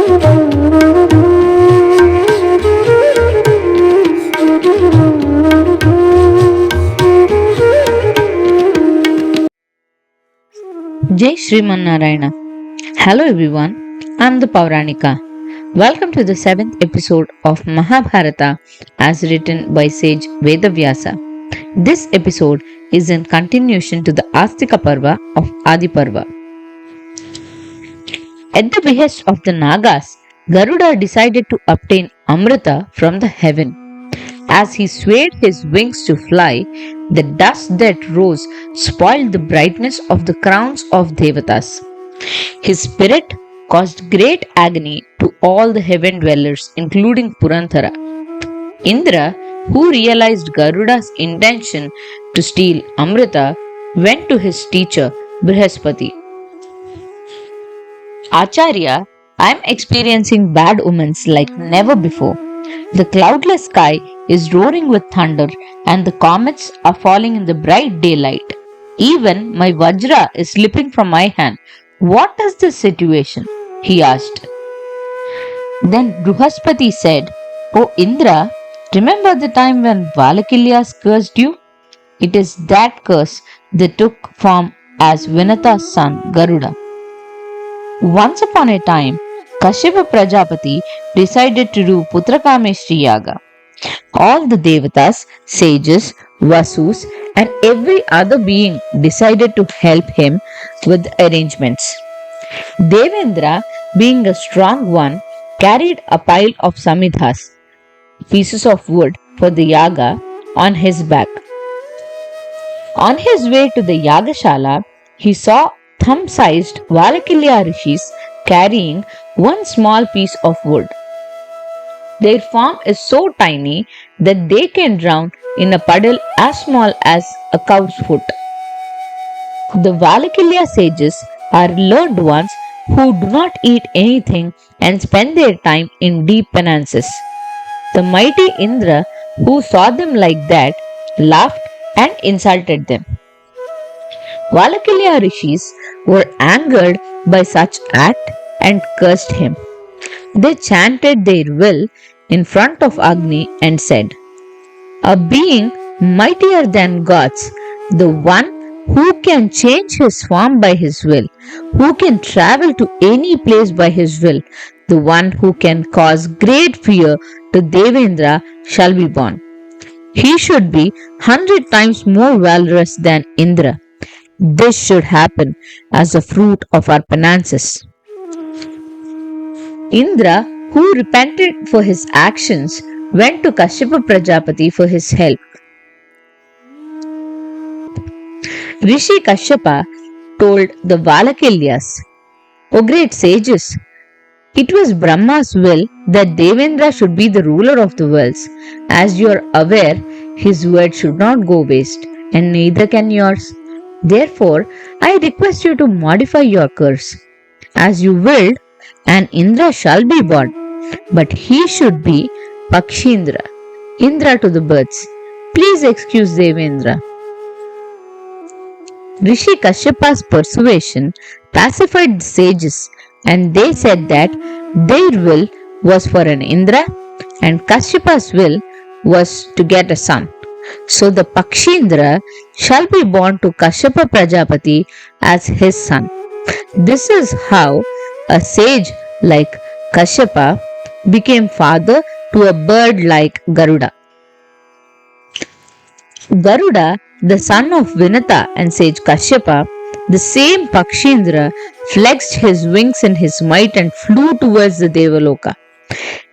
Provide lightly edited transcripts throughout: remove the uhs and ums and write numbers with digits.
Jai Shriman Narayana. Hello everyone, I'm the Pauranika. Welcome to the 7th episode of Mahabharata as written by sage Vedavyasa. This episode is in continuation to the Astika Parva of Adi Parva. At the behest of the Nagas, Garuda decided to obtain Amrita from the heaven. As he swayed his wings to fly, the dust that rose spoiled the brightness of the crowns of Devatas. His spirit caused great agony to all the heaven dwellers, including Puranthara. Indra, who realized Garuda's intention to steal Amrita, went to his teacher Brihaspati. Acharya, I am experiencing bad omens like never before. The cloudless sky is roaring with thunder, and the comets are falling in the bright daylight. Even my Vajra is slipping from my hand. What is this situation? He asked. Then Bruhaspati said, O Indra, remember the time when Valakilyas cursed you? It is that curse that took form as Vinata's son Garuda. Once upon a time, Kashyapa Prajapati decided to do Putrakameshri Yaga. All the Devatas, sages, Vasus, and every other being decided to help him with the arrangements. Devendra, being a strong one, carried a pile of samidhas, pieces of wood for the yaga, on his back. On his way to the Yagashala, he saw thumb-sized Valakilya rishis carrying one small piece of wood. Their form is so tiny that they can drown in a puddle as small as a cow's foot. The Valakilya sages are learned ones who do not eat anything and spend their time in deep penances. The mighty Indra, who saw them like that, laughed and insulted them. Valakilya rishis were angered by such act and cursed him. They chanted their will in front of Agni and said, A being mightier than gods, the one who can change his form by his will, who can travel to any place by his will, the one who can cause great fear to Devendra shall be born. He should be 100 times more valorous than Indra. This should happen as a fruit of our penances. Indra, who repented for his actions, went to Kashyapa Prajapati for his help. Rishi Kashyapa told the Valakilyas, O great sages, it was Brahma's will that Devendra should be the ruler of the worlds. As you are aware, his word should not go waste, and neither can yours. Therefore, I request you to modify your curse. As you willed, an Indra shall be born, but he should be Pakshindra, Indra to the birds. Please excuse Devendra. Rishi Kashyapa's persuasion pacified the sages, and they said that their will was for an Indra and Kashyapa's will was to get a son. So the Pakshindra shall be born to Kashyapa Prajapati as his son. This is how a sage like Kashyapa became father to a bird like Garuda. Garuda, the son of Vinata and sage Kashyapa, the same Pakshindra, flexed his wings in his might and flew towards the Devaloka.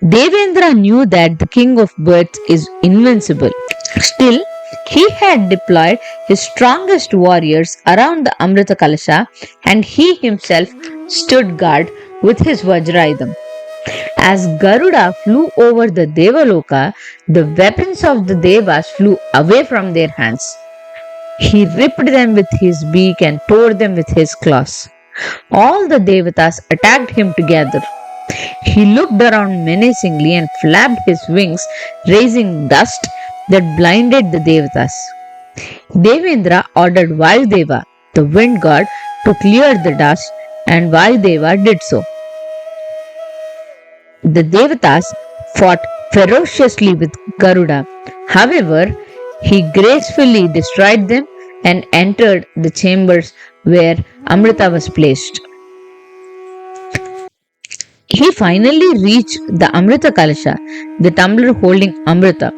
Devendra knew that the king of birds is invincible. Still, he had deployed his strongest warriors around the Amrita Kalasha, and he himself stood guard with his Vajraidam. As Garuda flew over the Devaloka, the weapons of the Devas flew away from their hands. He ripped them with his beak and tore them with his claws. All the Devatas attacked him together. He looked around menacingly and flapped his wings, raising dust that blinded the Devatas. Devendra ordered Vayudeva, the wind god, to clear the dust, and Vayudeva did so. The Devatas fought ferociously with Garuda. However, he gracefully destroyed them and entered the chambers where Amrita was placed. He finally reached the Amrita Kalasha, the tumbler holding Amrita.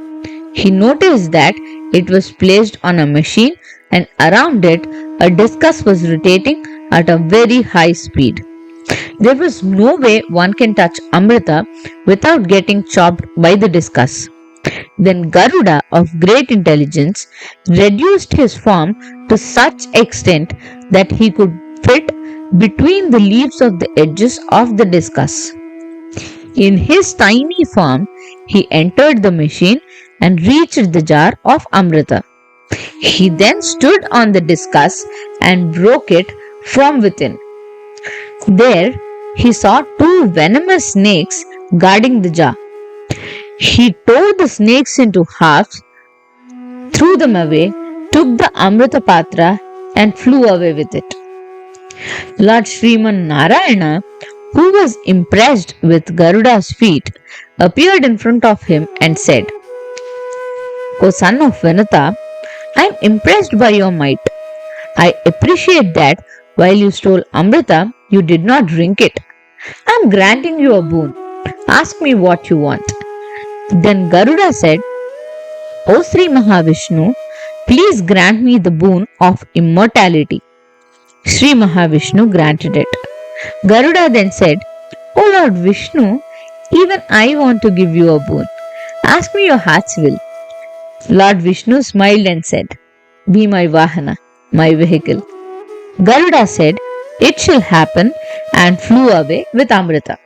He noticed that it was placed on a machine and around it a discus was rotating at a very high speed. There was no way one can touch Amrita without getting chopped by the discus. Then Garuda, of great intelligence, reduced his form to such extent that he could fit between the leaves of the edges of the discus. In his tiny form, he entered the machine and reached the jar of Amrita. He then stood on the discus and broke it from within. There, he saw two venomous snakes guarding the jar. He tore the snakes into halves, threw them away, took the Amrita Patra, and flew away with it. Lord Sriman Narayana, who was impressed with Garuda's feat, appeared in front of him and said, O son of Vanata, I am impressed by your might. I appreciate that while you stole Amrita, you did not drink it. I am granting you a boon. Ask me what you want. Then Garuda said, O Sri Mahavishnu, please grant me the boon of immortality. Sri Mahavishnu granted it. Garuda then said, O Lord Vishnu, even I want to give you a boon. Ask me your heart's will. Lord Vishnu smiled and said, Be my Vahana, my vehicle. Garuda said, It shall happen, and flew away with Amrita.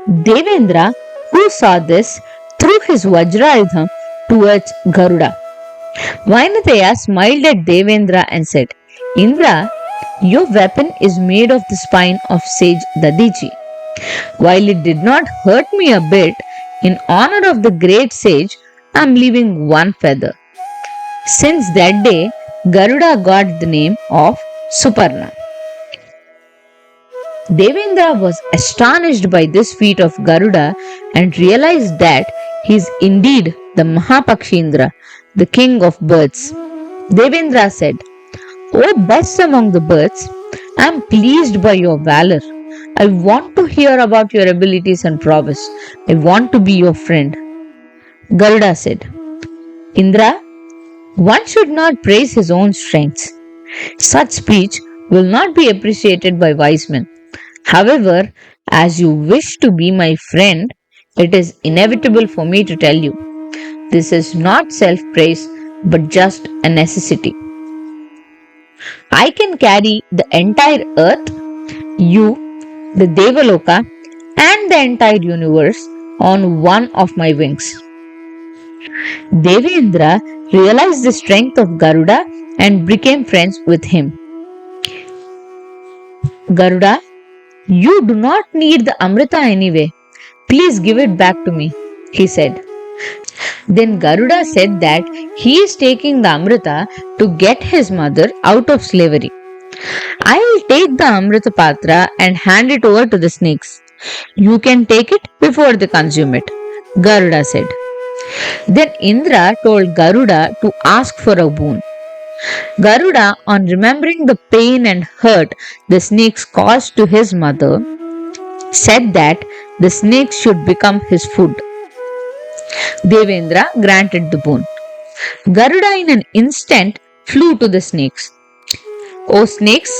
Devendra, who saw this, threw his Vajrayudham towards Garuda. Vainateya smiled at Devendra and said, Indra, your weapon is made of the spine of sage Dadiji. While it did not hurt me a bit, in honor of the great sage, I am leaving one feather. Since that day, Garuda got the name of Suparna. Devendra was astonished by this feat of Garuda and realized that he is indeed the Mahapakshindra, the king of birds. Devendra said, O best among the birds, I am pleased by your valor. I want to hear about your abilities and prowess. I want to be your friend. Garuda said, Indra, one should not praise his own strengths. Such speech will not be appreciated by wise men. However, as you wish to be my friend, it is inevitable for me to tell you. This is not self-praise, but just a necessity. I can carry the entire earth, you, the Devaloka, and the entire universe on one of my wings. Devendra realized the strength of Garuda and became friends with him. Garuda, you do not need the Amrita anyway. Please give it back to me, he said. Then Garuda said that he is taking the Amrita to get his mother out of slavery. I will take the Amrita Patra and hand it over to the snakes. You can take it before they consume it, Garuda said. Then Indra told Garuda to ask for a boon. Garuda, on remembering the pain and hurt the snakes caused to his mother, said that the snakes should become his food. Devendra granted the boon. Garuda in an instant flew to the snakes. O snakes,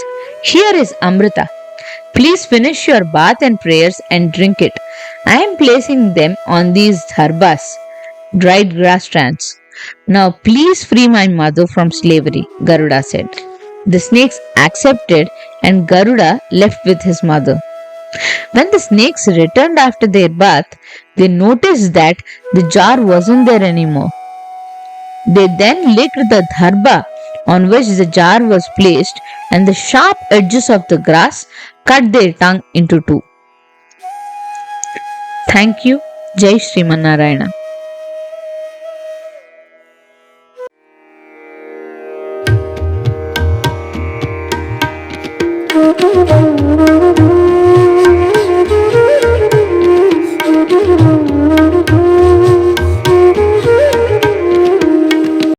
here is Amrita. Please finish your bath and prayers and drink it. I am placing them on these dharbas, dried grass strands. Now please free my mother from slavery, Garuda said. The snakes accepted and Garuda left with his mother. When the snakes returned after their bath, they noticed that the jar wasn't there anymore. They then licked the dharba on which the jar was placed, and the sharp edges of the grass cut their tongue into two. Thank you. Jai Sriman Narayana.